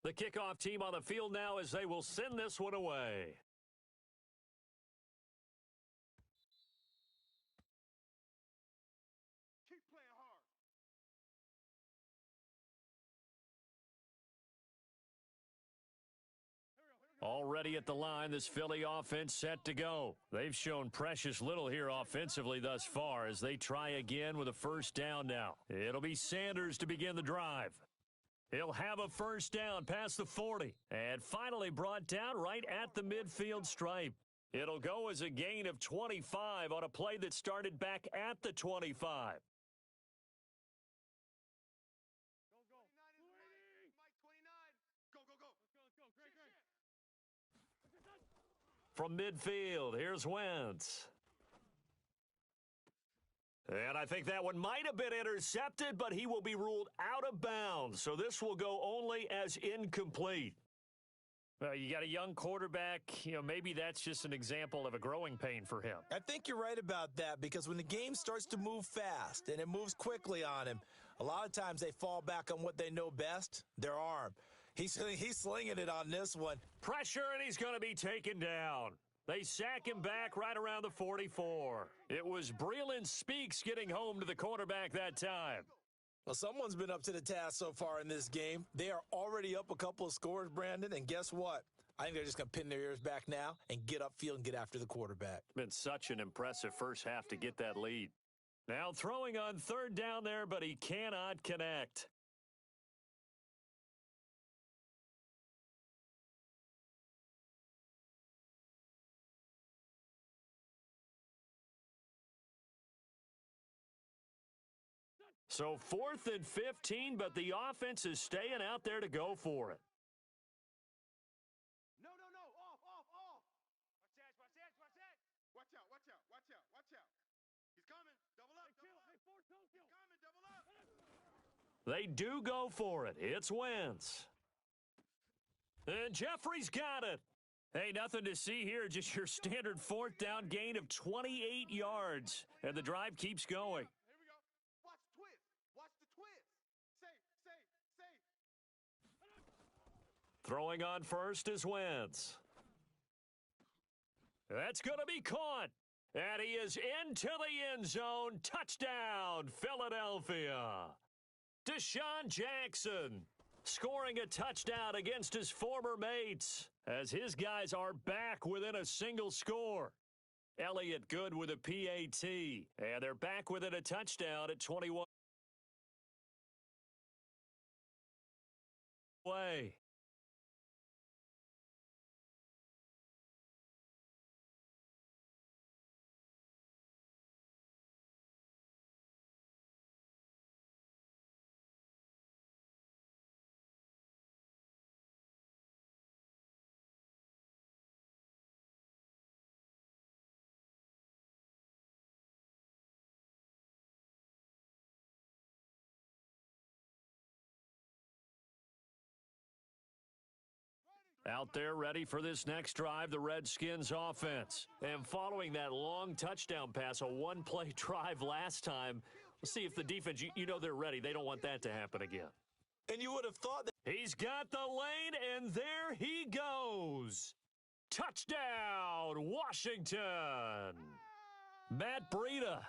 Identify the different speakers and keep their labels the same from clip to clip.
Speaker 1: The kickoff team on the field now as they will send this one away.
Speaker 2: Keep playing hard.
Speaker 1: Already at the line, this Philly offense set to go. They've shown precious little here offensively thus far as they try again with a first down now. It'll be Sanders to begin the drive. He'll have a first down past the 40 and finally brought down right at the midfield stripe. It'll go as a gain of 25 on a play that started back at the 25.
Speaker 2: Go. 29 is Mike 29. Go. Let's go. Great.
Speaker 1: From midfield, here's Wentz. And I think that one might have been intercepted, but he will be ruled out of bounds. So this will go only as incomplete. You got a young quarterback. Maybe that's just an example of a growing pain for him.
Speaker 3: I think you're right about that because when the game starts to move fast and it moves quickly on him, a lot of times they fall back on what they know best, their arm. He's slinging it on this one.
Speaker 1: Pressure, and he's going to be taken down. They sack him back right around the 44. It was Breeland Speaks getting home to the quarterback that time.
Speaker 3: Well, someone's been up to the task so far in this game. They are already up a couple of scores, Brandon, and guess what? I think they're just going to pin their ears back now and get upfield and get after the quarterback.
Speaker 1: Been such an impressive first half to get that lead. Now throwing on third down there, but he cannot connect. So 4th and 15, but the offense is staying out there to go for it.
Speaker 2: No. Off. Watch out. He's coming. Double up. He's coming. Double up.
Speaker 1: They do go for it. It's Wentz. And Jeffrey's got it. Hey, nothing to see here. Just your standard fourth down gain of 28 yards. And the drive keeps going.
Speaker 2: Here we go. Watch the twist. Say.
Speaker 1: Throwing on first is Wentz. That's going to be caught. And he is into the end zone. Touchdown, Philadelphia. Deshaun Jackson scoring a touchdown against his former mates as his guys are back within a single score. Elliott good with a PAT. And they're back within a touchdown at 21. Way. Out there ready for this next drive, the Redskins offense. And following that long touchdown pass, a one-play drive last time, we'll see if the defense, they're ready. They don't want that to happen again.
Speaker 3: And you would have thought that.
Speaker 1: He's got the lane, and there he goes. Touchdown, Washington. Matt Breida,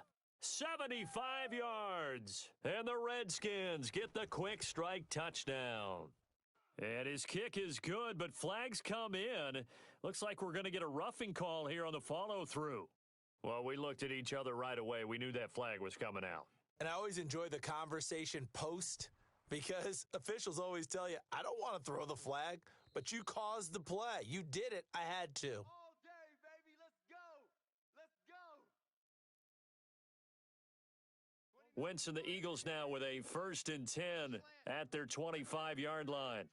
Speaker 1: 75 yards. And the Redskins get the quick strike touchdown. And his kick is good, but flags come in. Looks like we're going to get a roughing call here on the follow-through. Well, we looked at each other right away. We knew that flag was coming out.
Speaker 3: And I always enjoy the conversation post because officials always tell you, I don't want to throw the flag, but you caused the play. You did it. I had to.
Speaker 2: All day, baby. Let's go.
Speaker 1: Wentz and the Eagles now with a 1st and 10 at their 25-yard line.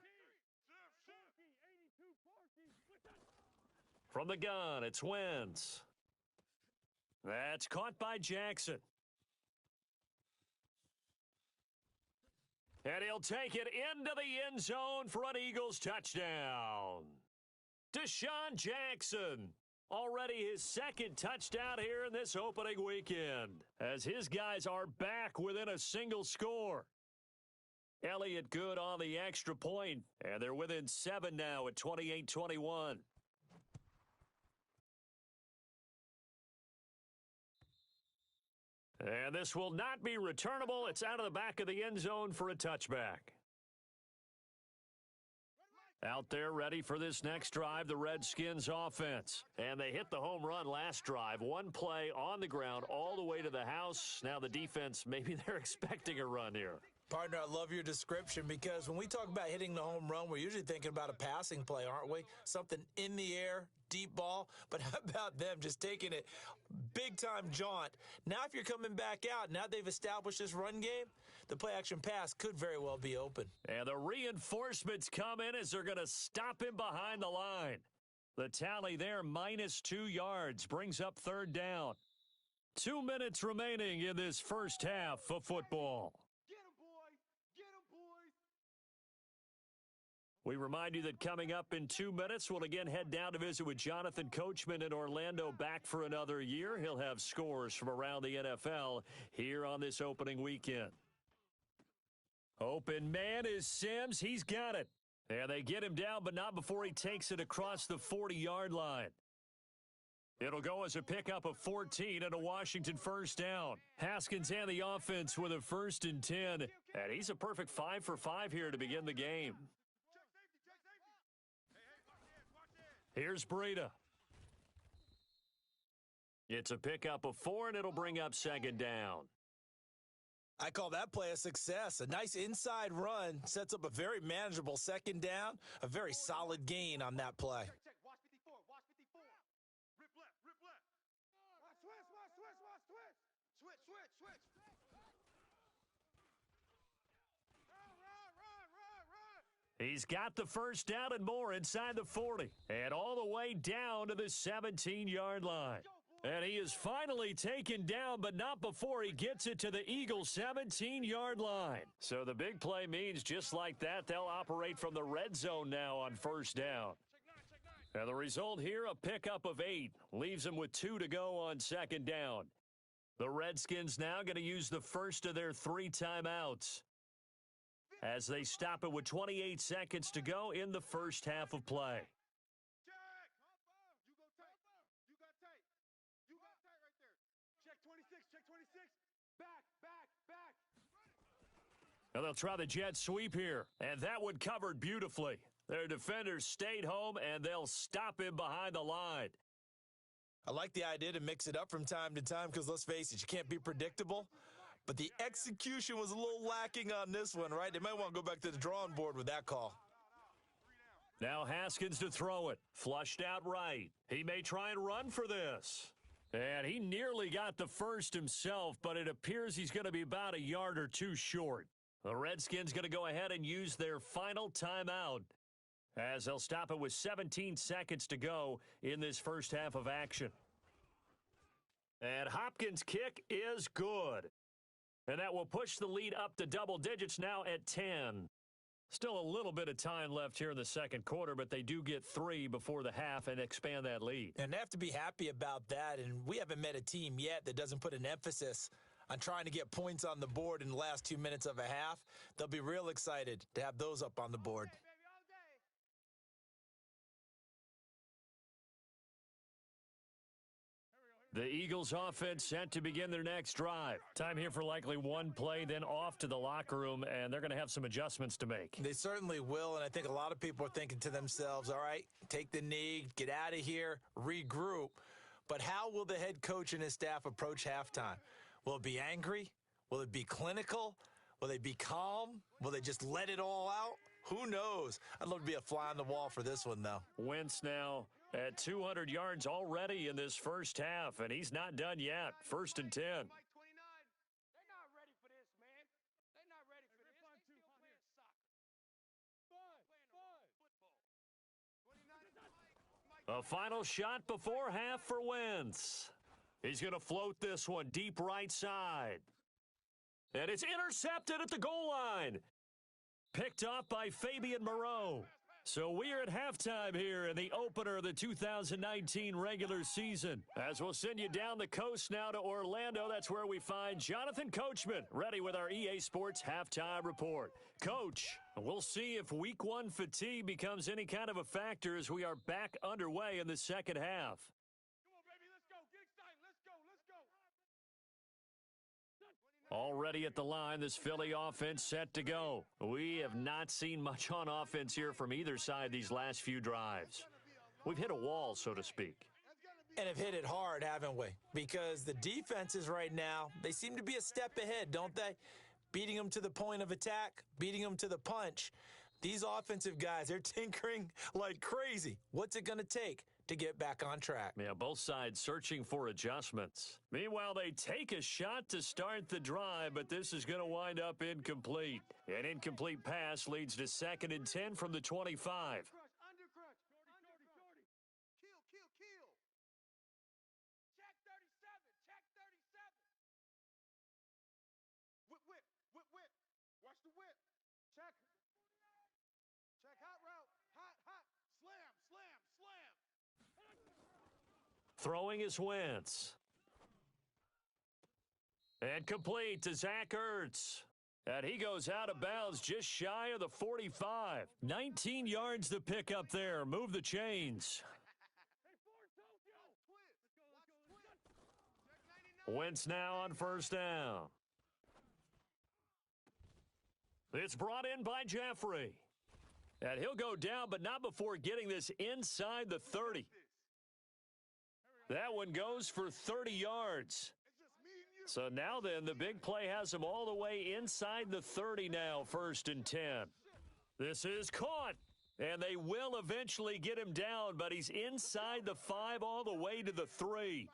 Speaker 1: From the gun, it's Wentz. That's caught by Jackson. And he'll take it into the end zone for an Eagles touchdown. Deshaun Jackson, already his second touchdown here in this opening weekend, as his guys are back within a single score. Elliott good on the extra point, and they're within 7 now at 28-21. And this will not be returnable. It's out of the back of the end zone for a touchback. Out there ready for this next drive, the Redskins offense. And they hit the home run last drive. One play on the ground all the way to the house. Now the defense, maybe they're expecting a run here.
Speaker 3: Partner, I love your description because when we talk about hitting the home run, we're usually thinking about a passing play, aren't we? Something in the air, deep ball. But how about them just taking it big-time jaunt? Now if you're coming back out, now they've established this run game, the play-action pass could very well be open.
Speaker 1: And the reinforcements come in as they're going to stop him behind the line. The tally there, -2 yards, brings up 3rd down. 2 minutes remaining in this first half of football. We remind you that coming up in 2 minutes, we'll again head down to visit with Jonathan Coachman in Orlando, back for another year. He'll have scores from around the NFL here on this opening weekend. Open man is Sims. He's got it. And they get him down, but not before he takes it across the 40-yard line. It'll go as a pickup of 14 and a Washington first down. Haskins and the offense with a 1st and 10. And he's a perfect 5 for 5 here to begin the game. Here's Breida. It's a pickup of 4, and it'll bring up 2nd down.
Speaker 3: I call that play a success. A nice inside run sets up a very manageable 2nd down, a very solid gain on that play.
Speaker 2: Watch 54. Watch 54. Rip left. Rip left. Switch. Run.
Speaker 1: He's got the first down and more inside the 40. And all the way down to the 17-yard line. And he is finally taken down, but not before he gets it to the Eagles' 17-yard line. So the big play means just like that, they'll operate from the red zone now on first down. And the result here, a pickup of 8. Leaves them with 2 to go on 2nd down. The Redskins now going to use the first of their 3 timeouts as they stop it with 28 seconds to go in the first half of play. Now they'll try the jet sweep here, and that one covered beautifully. Their defenders stayed home, and they'll stop him behind the line.
Speaker 3: I like the idea to mix it up from time to time because, let's face it, you can't be predictable. But the execution was a little lacking on this one, right? They might want to go back to the drawing board with that call.
Speaker 1: Now Haskins to throw it. Flushed out right. He may try and run for this. And he nearly got the first himself, but it appears he's going to be about a yard or 2 short. The Redskins going to go ahead and use their final timeout as they'll stop it with 17 seconds to go in this first half of action. And Hopkins' kick is good. And that will push the lead up to double digits now at 10. Still a little bit of time left here in the second quarter, but they do get 3 before the half and expand that lead.
Speaker 3: And they have to be happy about that, and we haven't met a team yet that doesn't put an emphasis on trying to get points on the board in the last 2 minutes of a half. They'll be real excited to have those up on the board.
Speaker 1: The Eagles offense set to begin their next drive. Time here for likely one play, then off to the locker room, and they're going to have some adjustments to make.
Speaker 3: They certainly will, and I think a lot of people are thinking to themselves, all right, take the knee, get out of here, regroup. But how will the head coach and his staff approach halftime? Will it be angry? Will it be clinical? Will they be calm? Will they just let it all out? Who knows? I'd love to be a fly on the wall for this one, though.
Speaker 1: Wentz now at 200 yards already in this first half, and he's not done yet. 1st and 10.
Speaker 2: They're not ready for this, man. They're not ready for this. They still playing soccer.
Speaker 1: A final shot before half for Wentz. He's going to float this one deep right side. And it's intercepted at the goal line. Picked off by Fabian Moreau. So we're at halftime here in the opener of the 2019 regular season. As we'll send you down the coast now to Orlando, that's where we find Jonathan Coachman, ready with our EA Sports halftime report. Coach, we'll see if week one fatigue becomes any kind of a factor as we are back underway in the second half.
Speaker 2: Come on, baby, let's go. Get excited. Let's go. Let's go.
Speaker 1: Already at the line, this Philly offense set to go. We have not seen much on offense here from either side these last few drives. We've hit a wall, so to speak.
Speaker 3: And have hit it hard, haven't we? Because the defenses right now, they seem to be a step ahead, don't they? Beating them to the point of attack, beating them to the punch. These offensive guys, they're tinkering like crazy. What's it going to take to get back on track?
Speaker 1: Yeah, both sides searching for adjustments. Meanwhile, they take a shot to start the drive, but this is going to wind up incomplete. An incomplete pass leads to 2nd and 10 from the 25.
Speaker 2: Under crush. Shorty. Kill. Check 37. Check 37. Whip. Watch the whip. Check. Check hot route. Hot. Slam.
Speaker 1: Throwing is Wentz. And complete to Zach Ertz. And he goes out of bounds just shy of the 45. 19 yards to pick up there. Move the chains. Wentz now on first down. It's brought in by Jeffrey. And he'll go down, but not before getting this inside the 30. That one goes for 30 yards. So now then, the big play has him all the way inside the 30 now, 1st and 10. This is caught, and they will eventually get him down, but he's inside the 5 all the way to the 3.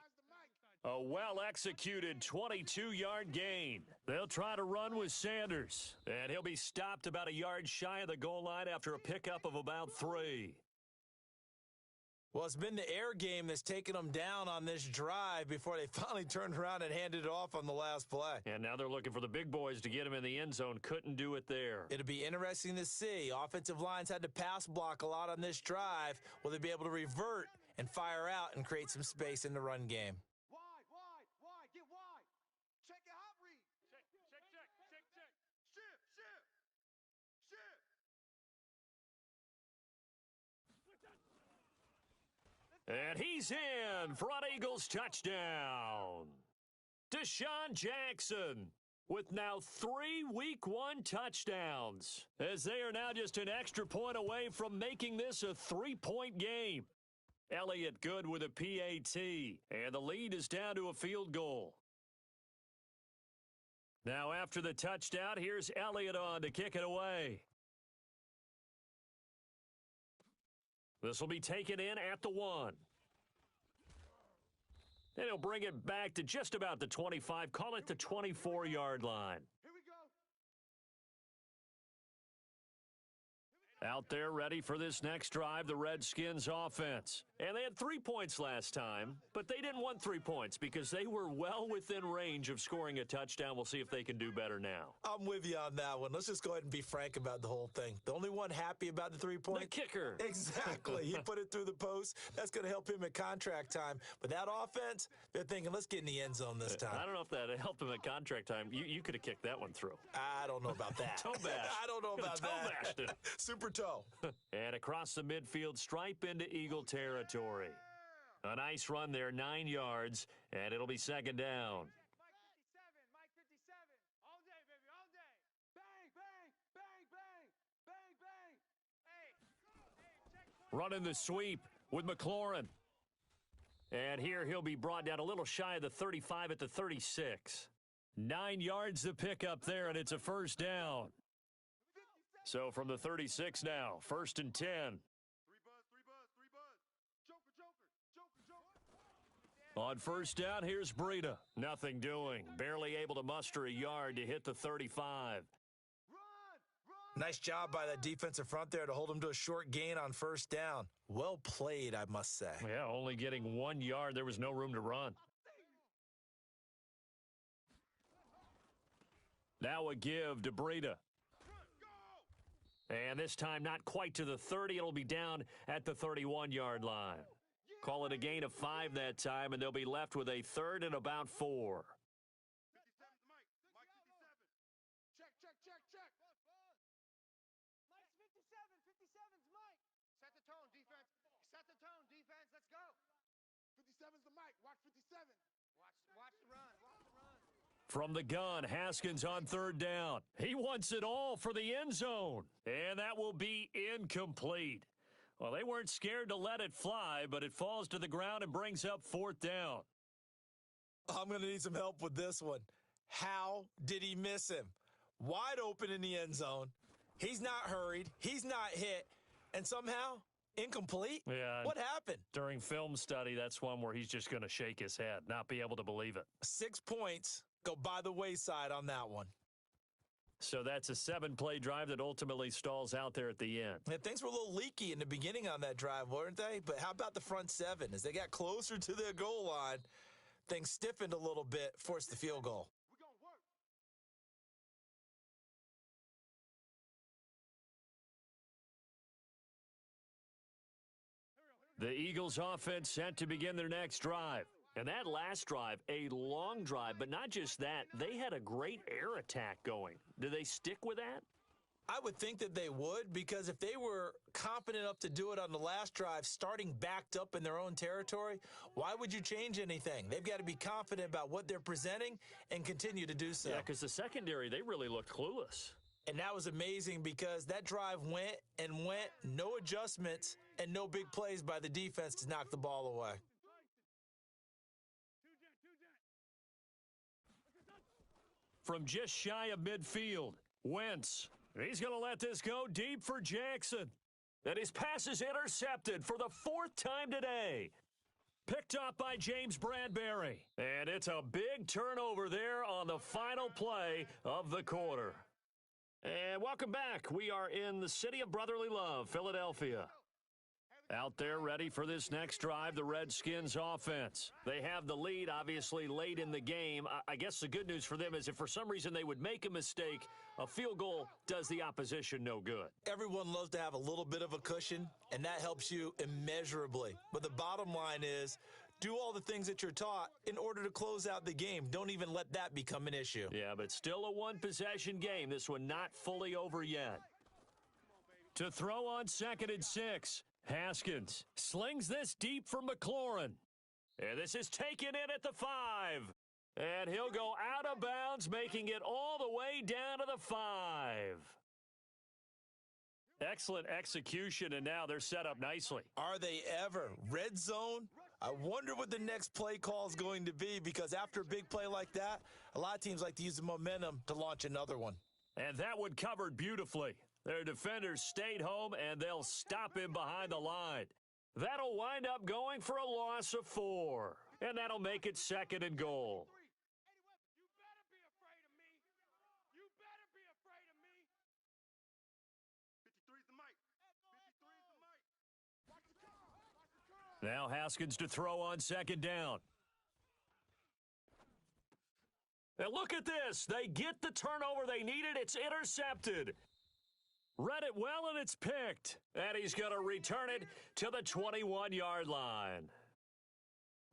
Speaker 1: A well-executed 22-yard gain. They'll try to run with Sanders, and he'll be stopped about a yard shy of the goal line after a pickup of about 3.
Speaker 3: Well, it's been the air game that's taken them down on this drive before they finally turned around and handed it off on the last play.
Speaker 1: And now they're looking for the big boys to get him in the end zone. Couldn't do it there.
Speaker 3: It'll be interesting to see. Offensive lines had to pass block a lot on this drive. Will they be able to revert and fire out and create some space in the run game?
Speaker 2: Wide. Get wide. Check your hot read. Check. Shift.
Speaker 1: And he's in. Front Eagles touchdown. Deshaun Jackson with now 3 week one touchdowns, as they are now just an extra point away from making this a 3-point game. Elliott good with a PAT, and the lead is down to a field goal. Now after the touchdown, here's Elliott on to kick it away. This will be taken in at the 1. And he'll bring it back to just about the 25, call it the 24-yard line.
Speaker 2: Here we go.
Speaker 1: Out there ready for this next drive, the Redskins offense. And they had 3 points last time, but they didn't want 3 points because they were well within range of scoring a touchdown. We'll see if they can do better now.
Speaker 3: I'm with you on that one. Let's just go ahead and be frank about the whole thing. The only one happy about the 3 points?
Speaker 1: The kicker.
Speaker 3: Exactly. He put it through the post. That's going to help him at contract time. But that offense, they're thinking, let's get in the end zone this time.
Speaker 1: I don't know if that helped him at contract time. You could have kicked that one through.
Speaker 3: I don't know about that.
Speaker 1: Toe bash.
Speaker 3: I don't know about
Speaker 1: toe
Speaker 3: that.
Speaker 1: bashed it.
Speaker 3: Super toe.
Speaker 1: And across the midfield, stripe into Eagle territory. A nice run there, 9 yards, and it'll be 2nd down.
Speaker 2: Mike 57. All day, baby, all day. Bang. Hey, check.
Speaker 1: Running the sweep with McLaurin. And here he'll be brought down a little shy of the 35 at the 36. 9 yards to pick up there, and it's a 1st down. So from the 36 now, 1st and 10.
Speaker 2: 3 buzz. Joker.
Speaker 1: On 1st down, here's Breida. Nothing doing. Barely able to muster a yard to hit the 35.
Speaker 2: Run.
Speaker 3: Nice job by that defensive front there to hold him to a short gain on 1st down. Well played, I must say.
Speaker 1: Yeah, only getting 1 yard. There was no room to run. Now a give to Breida. And this time, not quite to the 30. It'll be down at the 31-yard line. Call it a gain of 5 that time, and they'll be left with a third and about 4.
Speaker 2: 57's Mike. Mike 57. Check, check, check, check.
Speaker 4: Mike's 57. 57's Mike.
Speaker 2: Set the tone, defense. Set the tone, defense. Let's go. 57's the Mike. Watch 57. Watch the run. Watch the run.
Speaker 1: From the gun, Haskins on third down. He wants it all for the end zone. And that will be incomplete. Well, they weren't scared to let it fly, but it falls to the ground and brings up fourth down.
Speaker 3: I'm going to need some help with this one. How did he miss him? Wide open in the end zone. He's not hurried. He's not hit. And somehow, incomplete?
Speaker 1: Yeah.
Speaker 3: What happened?
Speaker 1: During film study, that's one where he's just going to shake his head, not be able to believe it.
Speaker 3: 6 points go by the wayside on that one.
Speaker 1: So that's a 7-play drive that ultimately stalls out there at the end.
Speaker 3: Yeah, things were a little leaky in the beginning on that drive, weren't they? But how about the front 7? As they got closer to their goal line, things stiffened a little bit, forced the field goal.
Speaker 2: We're going to work.
Speaker 1: The Eagles offense set to begin their next drive. And that last drive, a long drive, but not just that, they had a great air attack going. Do they stick with that?
Speaker 3: I would think that they would, because if they were confident enough to do it on the last drive, starting backed up in their own territory, why would you change anything? They've got to be confident about what they're presenting and continue to do so.
Speaker 1: Yeah, because the secondary, they really looked clueless.
Speaker 3: And that was amazing because that drive went and went, no adjustments and no big plays by the defense to knock the ball away.
Speaker 1: From just shy of midfield, Wentz. He's going to let this go deep for Jackson. And his pass is intercepted for the 4th time today. Picked up by James Bradbury. And it's a big turnover there on the final play of the quarter. And welcome back. We are in the city of brotherly love, Philadelphia. Out there ready for this next drive, the Redskins offense. They have the lead, obviously, late in the game. I guess the good news for them is if for some reason they would make a mistake, a field goal does the opposition no good.
Speaker 3: Everyone loves to have a little bit of a cushion, and that helps you immeasurably. But the bottom line is, do all the things that you're taught in order to close out the game. Don't even let that become an issue.
Speaker 1: Yeah, but still a one-possession game. This one not fully over yet. To throw on 2nd and 6. Haskins slings this deep for McLaurin. And this is taken in at the 5. And he'll go out of bounds, making it all the way down to the 5. Excellent execution, and now they're set up nicely.
Speaker 3: Are they ever? Red zone? I wonder what the next play call is going to be, because after a big play like that, a lot of teams like to use the momentum to launch another one.
Speaker 1: And that one covered beautifully. Their defenders stayed home, and they'll stop him behind the line. That'll wind up going for a loss of 4. And that'll make it 2nd and goal.
Speaker 2: You better be afraid of me. You better be afraid of me. 53's the Mike. 53's the Mike. Watch the curl. Watch the curl.
Speaker 1: Now Haskins to throw on 2nd down. And look at this. They get the turnover they needed. It's intercepted. Read it well, and it's picked. And he's going to return it to the 21-yard line.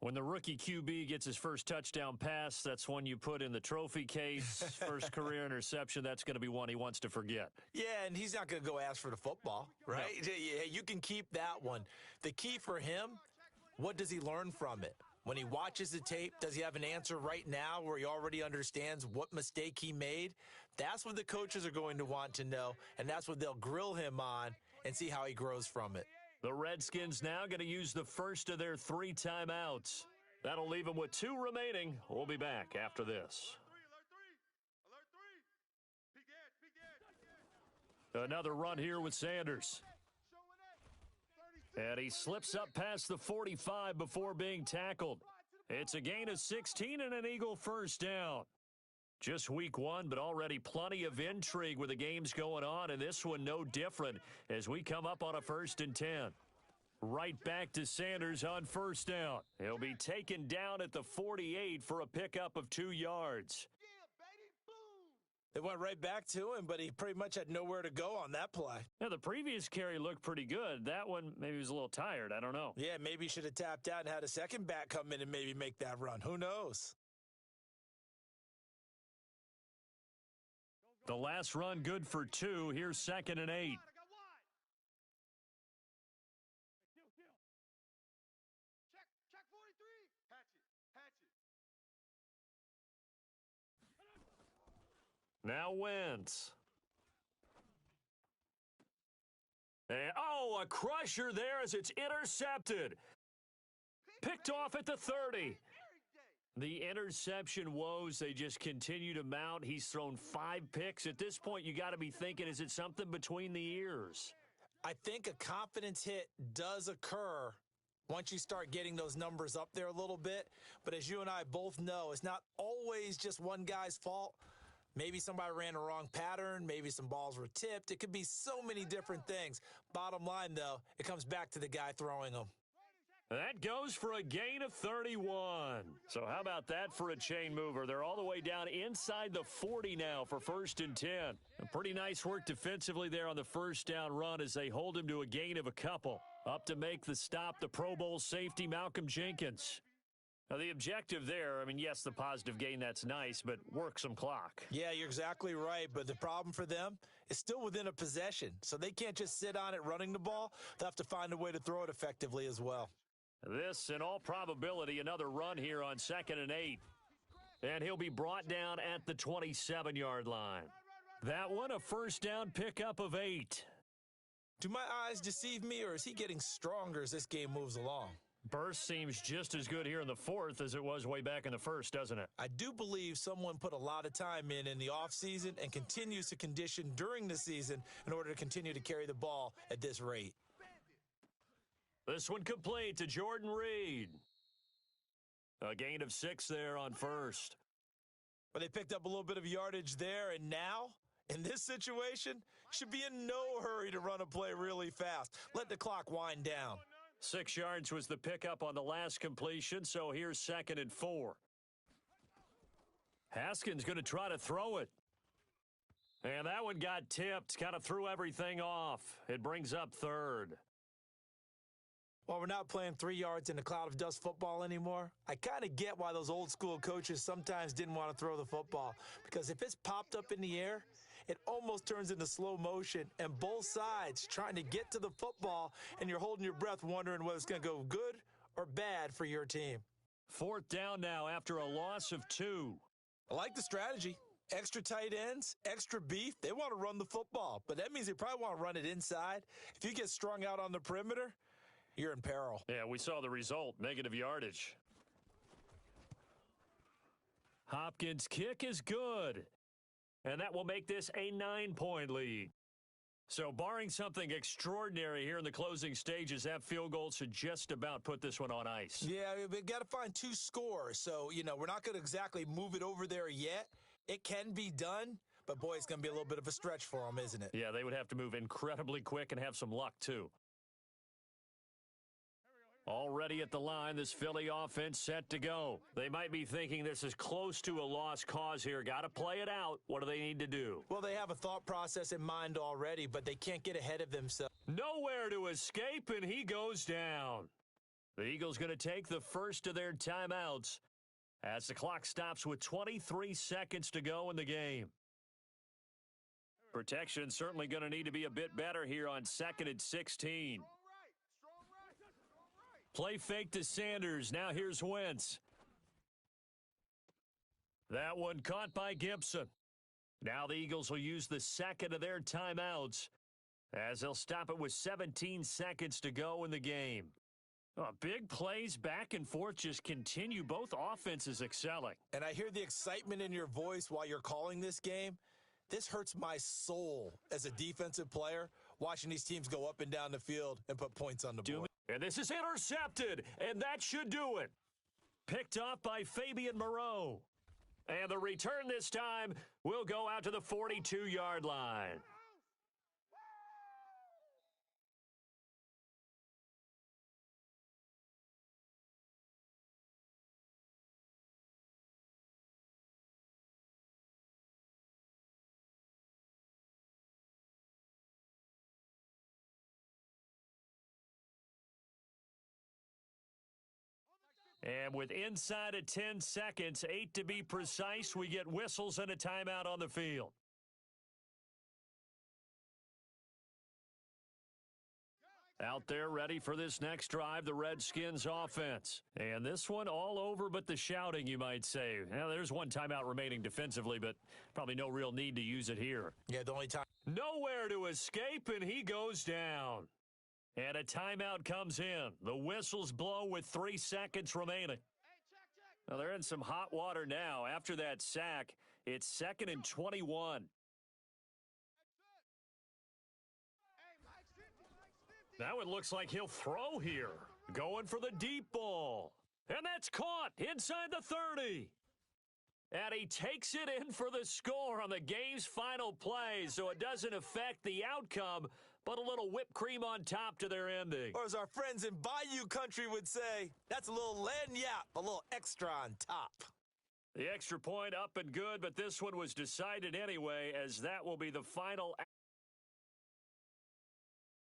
Speaker 1: When the rookie QB gets his first touchdown pass, that's one you put in the trophy case. First career interception, that's going to be one he wants to forget.
Speaker 3: Yeah, and he's not going to go ask for the football, right?
Speaker 1: No.
Speaker 3: Yeah, you can keep that one. The key for him, what does he learn from it? When he watches the tape, does he have an answer right now where he already understands what mistake he made? That's what the coaches are going to want to know, and that's what they'll grill him on and see how he grows from it.
Speaker 1: The Redskins now going to use the first of their 3 timeouts. That'll leave them with 2 remaining. We'll be back after this.
Speaker 2: Alert 3. Peek ahead.
Speaker 1: Another run here with Sanders. And he slips up past the 45 before being tackled. It's a gain of 16 and an Eagle first down. Just week 1, but already plenty of intrigue with the games going on, and this one no different as we come up on a 1st and 10. Right back to Sanders on 1st down. He'll be taken down at the 48 for a pickup of 2 yards.
Speaker 3: They went right back to him, but he pretty much had nowhere to go on that play.
Speaker 1: Yeah, the previous carry looked pretty good. That one, maybe he was a little tired. I don't know.
Speaker 3: Yeah, maybe he should have tapped out and had a second back come in and maybe make that run. Who knows?
Speaker 1: The last run good for 2. Here's 2nd and 8.
Speaker 2: I got wide. Check 43. Hatchet.
Speaker 1: Now Wentz. And, a crusher there as it's intercepted. Picked off at the 30. The interception woes, they just continue to mount. He's thrown 5 picks. At this point, you got to be thinking, is it something between the ears?
Speaker 3: I think a confidence hit does occur once you start getting those numbers up there a little bit. But as you and I both know, it's not always just one guy's fault. Maybe somebody ran a wrong pattern. Maybe some balls were tipped. It could be so many different things. Bottom line, though, it comes back to the guy throwing them.
Speaker 1: That goes for a gain of 31. So how about that for a chain mover? They're all the way down inside the 40 now for 1st and 10. A pretty nice work defensively there on the first down run as they hold him to a gain of a couple. Up to make the stop, the Pro Bowl safety, Malcolm Jenkins. Now, the objective there, I mean, yes, the positive gain, that's nice, but work some clock.
Speaker 3: Yeah, you're exactly right, but the problem for them is still within a possession, so they can't just sit on it running the ball. They'll have to find a way to throw it effectively as well.
Speaker 1: This, in all probability, another run here on 2nd and 8. And he'll be brought down at the 27-yard line. That one, a first down pickup of 8.
Speaker 3: Do my eyes deceive me, or is he getting stronger as this game moves along?
Speaker 1: Burst seems just as good here in the 4th as it was way back in the 1st, doesn't it?
Speaker 3: I do believe someone put a lot of time in the offseason and continues to condition during the season in order to continue to carry the ball at this rate.
Speaker 1: This one complete to Jordan Reed. A gain of 6 there on 1st.
Speaker 3: But they picked up a little bit of yardage there, and now, in this situation, should be in no hurry to run a play really fast. Let the clock wind down.
Speaker 1: 6 yards was the pickup on the last completion, so here's 2nd and 4. Haskins going to try to throw it. And that one got tipped, kind of threw everything off. It brings up 3rd.
Speaker 3: While we're not playing 3 yards in a cloud of dust football anymore, I kind of get why those old school coaches sometimes didn't want to throw the football. Because if it's popped up in the air, it almost turns into slow motion, and both sides trying to get to the football, and you're holding your breath wondering whether it's going to go good or bad for your team.
Speaker 1: 4th down now after a loss of 2.
Speaker 3: I like the strategy. Extra tight ends, extra beef. They want to run the football, but that means they probably want to run it inside. If you get strung out on the perimeter, you're in peril.
Speaker 1: Yeah, we saw the result, negative yardage. Hopkins' kick is good. And that will make this a 9-point lead. So barring something extraordinary here in the closing stages, that field goal should just about put this one on ice.
Speaker 3: Yeah, we've got to find 2 scores. So, we're not going to exactly move it over there yet. It can be done, but boy, it's going to be a little bit of a stretch for them, isn't it?
Speaker 1: Yeah, they would have to move incredibly quick and have some luck, too. Already at the line, this Philly offense set to go. They might be thinking this is close to a lost cause here. Got to play it out. What do they need to do?
Speaker 3: Well, they have a thought process in mind already, but they can't get ahead of themselves.
Speaker 1: Nowhere to escape, and he goes down. The Eagles going to take the first of their timeouts as the clock stops with 23 seconds to go in the game. Protection certainly going to need to be a bit better here on 2nd and 16. Play fake to Sanders. Now here's Wentz. That one caught by Gibson. Now the Eagles will use the second of their timeouts as they'll stop it with 17 seconds to go in the game. Big plays back and forth just continue. Both offenses excelling.
Speaker 3: And I hear the excitement in your voice while you're calling this game. This hurts my soul as a defensive player, watching these teams go up and down the field and put points on the board.
Speaker 1: And this is intercepted, and that should do it. Picked off by Fabian Moreau. And the return this time will go out to the 42-yard line. And with inside of 10 seconds, 8 to be precise, we get whistles and a timeout on the field. Out there ready for this next drive, the Redskins offense. And this one all over but the shouting, you might say. Now, there's one timeout remaining defensively, but probably no real need to use it here.
Speaker 3: Yeah, the only time.
Speaker 1: Nowhere to escape, and he goes down. And a timeout comes in. The whistles blow with 3 seconds remaining. Now, they're in some hot water now. After that sack, it's 2nd and 21. Now it looks like he'll throw here. Going for the deep ball. And that's caught inside the 30. And he takes it in for the score on the game's final play, so it doesn't affect the outcome, but a little whipped cream on top to their ending.
Speaker 3: Or as our friends in Bayou Country would say, that's a little lagniappe, a little extra on top.
Speaker 1: The extra point up and good, but this one was decided anyway, as that will be the final